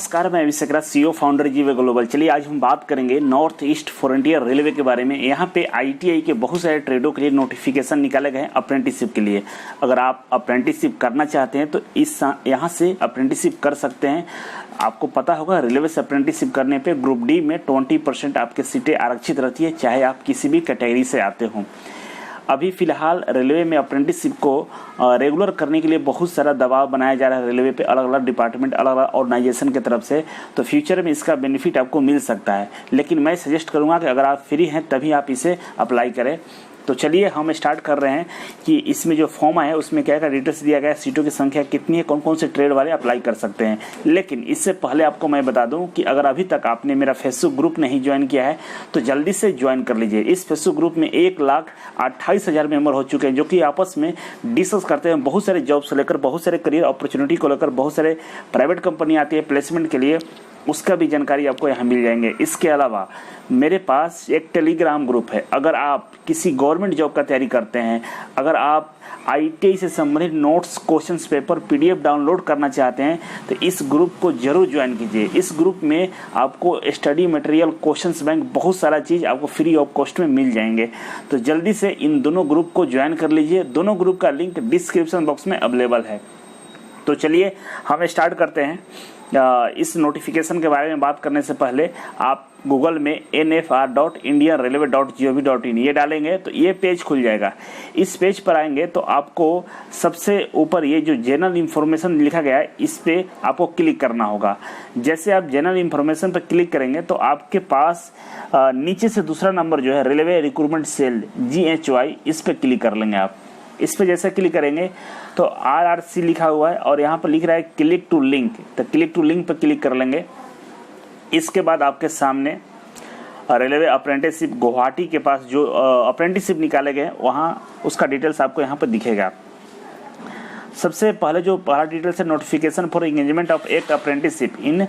नमस्कार, मैं अभिषेक राज, CEO founder जीवे ग्लोबल। चलिए आज हम बात करेंगे नॉर्थ ईस्ट फ्रंटियर रेलवे के बारे में। यहाँ पे आईटीआई के बहुत सारे ट्रेडों के लिए नोटिफिकेशन निकाले गए हैं अप्रेंटिसशिप के लिए। अगर आप अप्रेंटिसशिप करना चाहते हैं तो यहाँ से अप्रेंटिसशिप कर सकते हैं। आपको पता होगा रेलवे से अप्रेंटिसशिप करने पे ग्रुप डी में 20% आपके सीटें आरक्षित रहती है, चाहे आप किसी भी कैटेगरी से आते हों। अभी फिलहाल रेलवे में अप्रेंटिसशिप को रेगुलर करने के लिए बहुत सारा दबाव बनाया जा रहा है रेलवे पे, अलग अलग डिपार्टमेंट, अलग अलग ऑर्गेनाइजेशन की तरफ से। तो फ्यूचर में इसका बेनिफिट आपको मिल सकता है, लेकिन मैं सजेस्ट करूंगा कि अगर आप फ्री हैं तभी आप इसे अप्लाई करें। तो चलिए हम स्टार्ट कर रहे हैं कि इसमें जो फॉर्म है उसमें क्या क्या डिटेल्स दिया गया है, सीटों की संख्या कितनी है, कौन कौन से ट्रेड वाले अप्लाई कर सकते हैं। लेकिन इससे पहले आपको मैं बता दूं कि अगर अभी तक आपने मेरा फेसबुक ग्रुप नहीं ज्वाइन किया है तो जल्दी से ज्वाइन कर लीजिए। इस फेसबुक ग्रुप में 1,28,000 मेंबर हो चुके हैं, जो कि आपस में डिस्कस करते हैं बहुत सारे जॉब्स लेकर, बहुत सारे करियर अपॉर्चुनिटी को लेकर, बहुत सारे प्राइवेट कंपनी आती है प्लेसमेंट के लिए, उसका भी जानकारी आपको यहाँ मिल जाएंगे। इसके अलावा मेरे पास एक टेलीग्राम ग्रुप है। अगर आप किसी गवर्नमेंट जॉब का तैयारी करते हैं, अगर आप आईटीआई से संबंधित notes, questions paper, PDF download करना चाहते हैं तो इस ग्रुप को जरूर ज्वाइन कीजिए। इस ग्रुप में आपको स्टडी मटेरियल, क्वेश्चंस बैंक, बहुत सारा चीज़ आपको फ्री ऑफ कॉस्ट में मिल जाएंगे। तो जल्दी से इन दोनों ग्रुप को ज्वाइन कर लीजिए। दोनों ग्रुप का लिंक डिस्क्रिप्शन बॉक्स में अवेलेबल है। तो चलिए हम स्टार्ट करते हैं। इस नोटिफिकेशन के बारे में बात करने से पहले आप गूगल में nfr.indianrailway.gov.in ये डालेंगे तो ये पेज खुल जाएगा। इस पेज पर आएंगे तो आपको सबसे ऊपर ये जो जनरल इंफॉर्मेशन लिखा गया है इस पे आपको क्लिक करना होगा। जैसे आप जनरल इंफॉर्मेशन पर क्लिक करेंगे तो आपके पास नीचे से दूसरा नंबर जो है रेलवे रिक्रूटमेंट सेल GHY, इस पे क्लिक कर लेंगे। आप इस पे जैसे क्लिक करेंगे तो RRC लिखा हुआ है और यहाँ पर लिख रहा है क्लिक टू लिंक, तो क्लिक टू लिंक पर क्लिक कर लेंगे। इसके बाद आपके सामने रेलवे अप्रेंटिसशिप गुवाहाटी के पास जो अप्रेंटिसशिप निकाले गए वहाँ उसका डिटेल्स आपको यहाँ पर दिखेगा। सबसे पहले जो पहला डिटेल्स है नोटिफिकेशन फॉर एंगेजमेंट ऑफ एक अप्रेंटिसशिप इन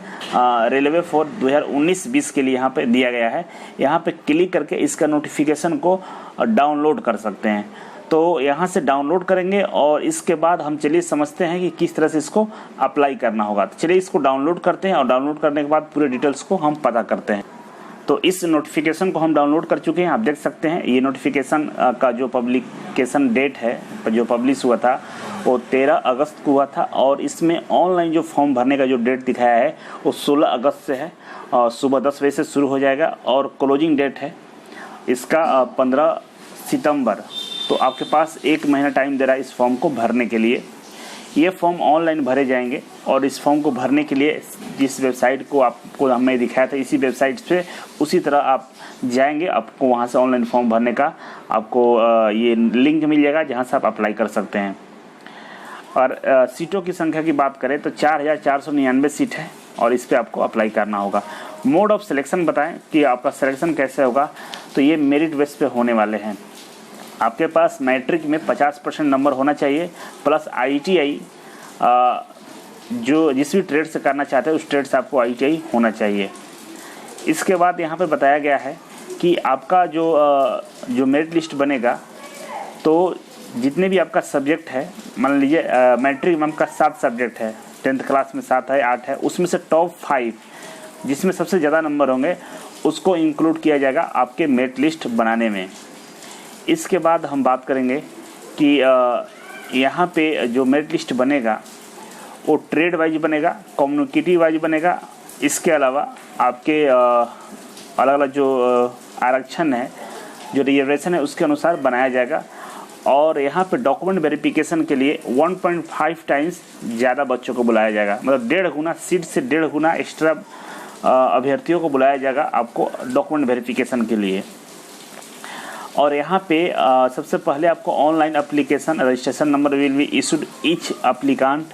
रेलवे फॉर 2019-20 के लिए यहाँ पे दिया गया है। यहाँ पे क्लिक करके इसका नोटिफिकेशन को डाउनलोड कर सकते हैं। तो यहाँ से डाउनलोड करेंगे और इसके बाद हम चलिए समझते हैं कि किस तरह से इसको अप्लाई करना होगा। तो चलिए इसको डाउनलोड करते हैं और डाउनलोड करने के बाद पूरे डिटेल्स को हम पता करते हैं। तो इस नोटिफिकेशन को हम डाउनलोड कर चुके हैं, आप देख सकते हैं। ये नोटिफिकेशन का जो पब्लिकेशन डेट है, जो पब्लिश हुआ था वो 13 अगस्त को हुआ था और इसमें ऑनलाइन जो फॉर्म भरने का जो डेट दिखाया है वो 16 अगस्त से है और सुबह 10 बजे से शुरू हो जाएगा और क्लोजिंग डेट है इसका 15 सितंबर। तो आपके पास 1 महीना टाइम दे रहा है इस फॉर्म को भरने के लिए। ये फॉर्म ऑनलाइन भरे जाएंगे और इस फॉर्म को भरने के लिए जिस वेबसाइट को आपको हमने दिखाया था इसी वेबसाइट पे उसी तरह आप जाएंगे, आपको वहाँ से ऑनलाइन फॉर्म भरने का आपको ये लिंक मिल जाएगा जहाँ से आप अप्लाई कर सकते हैं। और सीटों की संख्या की बात करें तो 4,499 सीट है और इस पर आपको अप्लाई करना होगा। मोड ऑफ सिलेक्शन बताएं कि आपका सिलेक्शन कैसे होगा, तो ये मेरिट बेस पे होने वाले हैं। आपके पास मैट्रिक में 50% नंबर होना चाहिए प्लस आईटीआई, जो जिस भी ट्रेड से करना चाहते हैं उस ट्रेड से आपको आईटीआई होना चाहिए। इसके बाद यहाँ पे बताया गया है कि आपका जो मेरिट लिस्ट बनेगा तो जितने भी आपका सब्जेक्ट है, मान लीजिए मैट्रिक में आपका 7 सब्जेक्ट है, 10th क्लास में 7 है, 8 है, उसमें से टॉप 5 जिसमें सबसे ज़्यादा नंबर होंगे उसको इंक्लूड किया जाएगा आपके मेरिट लिस्ट बनाने में। इसके बाद हम बात करेंगे कि यहाँ पे जो मेरिट लिस्ट बनेगा वो ट्रेड वाइज बनेगा, कम्युनिटी वाइज बनेगा। इसके अलावा आपके अलग अलग जो आरक्षण है, जो रिजर्वेशन है उसके अनुसार बनाया जाएगा। और यहाँ पे डॉक्यूमेंट वेरिफिकेशन के लिए 1.5 टाइम्स ज़्यादा बच्चों को बुलाया जाएगा, मतलब 1.5 गुना सीट से 1.5 गुना एक्स्ट्रा अभ्यर्थियों को बुलाया जाएगा आपको डॉक्यूमेंट वेरिफिकेशन के लिए। और यहाँ पे सबसे पहले आपको online application registration number will be issued each applicant,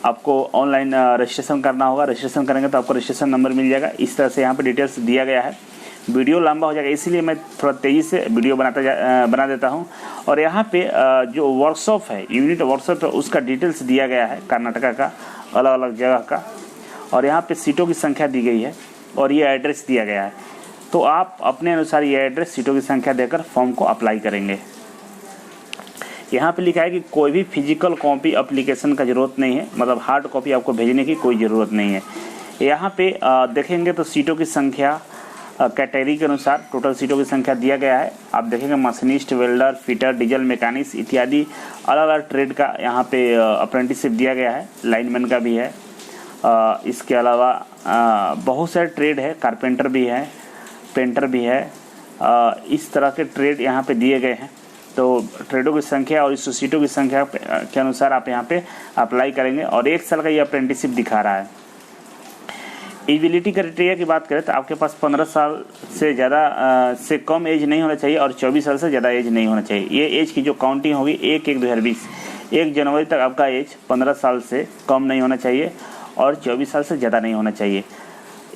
आपको ऑनलाइन रजिस्ट्रेशन करना होगा। रजिस्ट्रेशन करेंगे तो आपको रजिस्ट्रेशन नंबर मिल जाएगा। इस तरह से यहाँ पे डिटेल्स दिया गया है। वीडियो लंबा हो जाएगा इसलिए मैं थोड़ा तेज़ी से वीडियो बना देता हूँ। और यहाँ पे जो वर्कशॉप है, यूनिट वर्कशॉप है, उसका डिटेल्स दिया गया है कर्नाटका का, अलग अलग जगह का। और यहाँ पे सीटों की संख्या दी गई है और ये एड्रेस दिया गया है। तो आप अपने अनुसार ये एड्रेस, सीटों की संख्या देकर फॉर्म को अप्लाई करेंगे। यहाँ पे लिखा है कि कोई भी फिजिकल कॉपी एप्लीकेशन का ज़रूरत नहीं है, मतलब हार्ड कॉपी आपको भेजने की कोई ज़रूरत नहीं है। यहाँ पे देखेंगे तो सीटों की संख्या कैटेगरी के अनुसार टोटल सीटों की संख्या दिया गया है। आप देखेंगे machinist, welder, fitter, diesel mechanics इत्यादि अलग अलग ट्रेड का यहाँ पे अप्रेंटिसशिप दिया गया है। लाइनमैन का भी है। इसके अलावा बहुत सारे ट्रेड है, कारपेंटर भी है, पेंटर भी है। इस तरह के ट्रेड यहाँ पे दिए गए हैं। तो ट्रेडों की संख्या और इस सीटों की संख्या के अनुसार आप यहाँ पे अप्लाई करेंगे और 1 साल का ये अप्रेंटिसशिप दिखा रहा है। एलिजिबिलिटी क्राइटेरिया की बात करें तो आपके पास 15 साल से ज़्यादा से कम एज नहीं होना चाहिए और 24 साल से ज़्यादा एज नहीं होना चाहिए। ये एज की जो काउंटिंग होगी 1/1/2020 1 जनवरी तक आपका एज 15 साल से कम नहीं होना चाहिए और 24 साल से ज़्यादा नहीं होना चाहिए।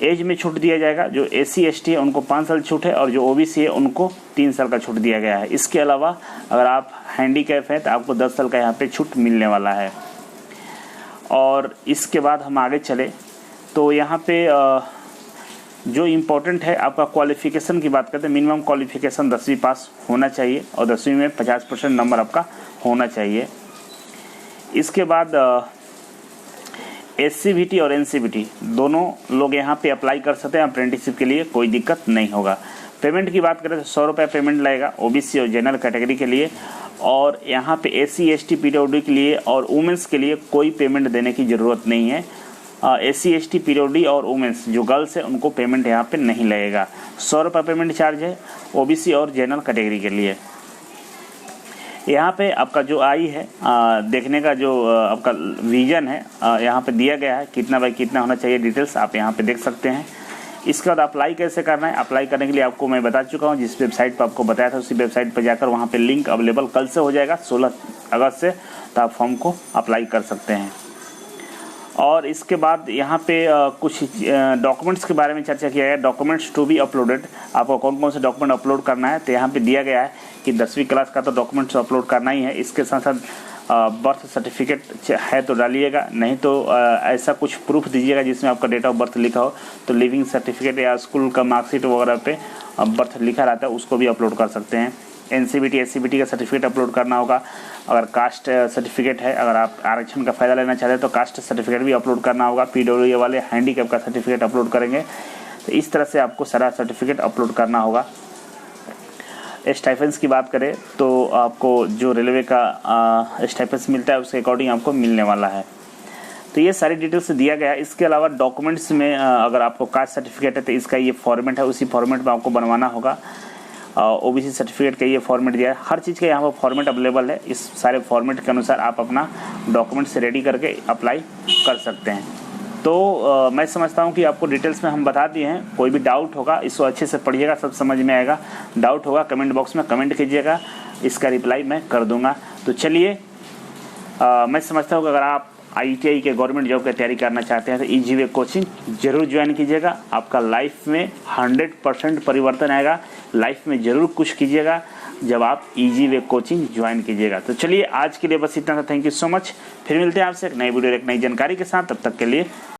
एज में छूट दिया जाएगा। जो SC ST है उनको 5 साल छूट है और जो OBC है उनको 3 साल का छूट दिया गया है। इसके अलावा अगर आप हैंडीकैप हैं तो आपको 10 साल का यहाँ पे छूट मिलने वाला है। और इसके बाद हम आगे चले तो यहाँ पे जो इम्पोर्टेंट है आपका क्वालिफ़िकेशन की बात करते हैं। मिनिमम क्वालिफ़िकेशन 10वीं पास होना चाहिए और 10वीं में 50% नंबर आपका होना चाहिए। इसके बाद SCVT और NCVT दोनों लोग यहाँ पे अप्लाई कर सकते हैं अप्रेंटिसशिप के लिए, कोई दिक्कत नहीं होगा। पेमेंट की बात करें तो 100 रुपये पेमेंट लगेगा OBC और जनरल कैटेगरी के लिए। और यहाँ पे SC ST PWD के लिए और वुमेंस के लिए कोई पेमेंट देने की ज़रूरत नहीं है। SC ST PWD और वुमेंस जो गर्ल्स है उनको पेमेंट यहाँ पे नहीं लगेगा। 100 रुपये पेमेंट चार्ज है OBC और जनरल कैटेगरी के लिए। यहाँ पे आपका जो आई है देखने का जो आपका विजन है यहाँ पे दिया गया है, कितना बाई कितना होना चाहिए, डिटेल्स आप यहाँ पे देख सकते हैं। इसके बाद अप्लाई कैसे करना है, अप्लाई करने के लिए आपको मैं बता चुका हूँ। जिस वेबसाइट पर आपको बताया था उसी वेबसाइट पर जाकर वहाँ पे लिंक अवेलेबल कल से हो जाएगा 16 अगस्त से, तो आप फॉर्म को अप्लाई कर सकते हैं। और इसके बाद यहाँ पे कुछ डॉक्यूमेंट्स के बारे में चर्चा किया गया। डॉक्यूमेंट्स टू बी अपलोडेड, आपको कौन कौन से डॉक्यूमेंट अपलोड करना है, तो यहाँ पे दिया गया है कि 10वीं क्लास का तो डॉक्यूमेंट्स अपलोड करना ही है। इसके साथ साथ बर्थ सर्टिफिकेट है तो डालिएगा, नहीं तो ऐसा कुछ प्रूफ दीजिएगा जिसमें आपका डेट ऑफ बर्थ लिखा हो। तो लिविंग सर्टिफिकेट या स्कूल का मार्कशीट वगैरह पे बर्थ लिखा रहता है उसको भी अपलोड कर सकते हैं। NCVT SCVT का सर्टिफिकेट अपलोड करना होगा। अगर कास्ट सर्टिफिकेट है, अगर आप आरक्षण का फ़ायदा लेना चाहते हैं तो कास्ट सर्टिफिकेट भी अपलोड करना होगा। PWD वाले हैंडीकैप का सर्टिफिकेट अपलोड करेंगे। तो इस तरह से आपको सारा सर्टिफिकेट अपलोड करना होगा। स्टाइपेंड्स की बात करें तो आपको जो रेलवे का स्टाइपेंड्स मिलता है उसके अकॉर्डिंग आपको मिलने वाला है। तो ये सारी डिटेल्स दिया गया है। इसके अलावा डॉक्यूमेंट्स में अगर आपको कास्ट सर्टिफिकेट है तो इसका ये फॉर्मेट है, उसी फॉर्मेट में आपको बनवाना होगा। OBC सर्टिफिकेट का ये फॉर्मेट दिया है। हर चीज़ का यहाँ पर फॉर्मेट अवेलेबल है। इस सारे फॉर्मेट के अनुसार आप अपना डॉक्यूमेंट्स रेडी करके अप्लाई कर सकते हैं। तो मैं समझता हूँ कि आपको डिटेल्स में हम बता दिए हैं। कोई भी डाउट होगा इसको अच्छे से पढ़िएगा, सब समझ में आएगा। डाउट होगा कमेंट बॉक्स में कमेंट कीजिएगा, इसका रिप्लाई मैं कर दूँगा। तो चलिए मैं समझता हूँ कि अगर आप ITI के गवर्नमेंट जॉब की तैयारी करना चाहते हैं तो EG वे कोचिंग जरूर ज्वाइन कीजिएगा। आपका लाइफ में 100% परिवर्तन आएगा। लाइफ में ज़रूर कुछ कीजिएगा जब आप EG वे कोचिंग ज्वाइन कीजिएगा। तो चलिए आज के लिए बस इतना था। Thank you so much. फिर मिलते हैं आपसे एक नई वीडियो एक नई जानकारी के साथ। तब तक के लिए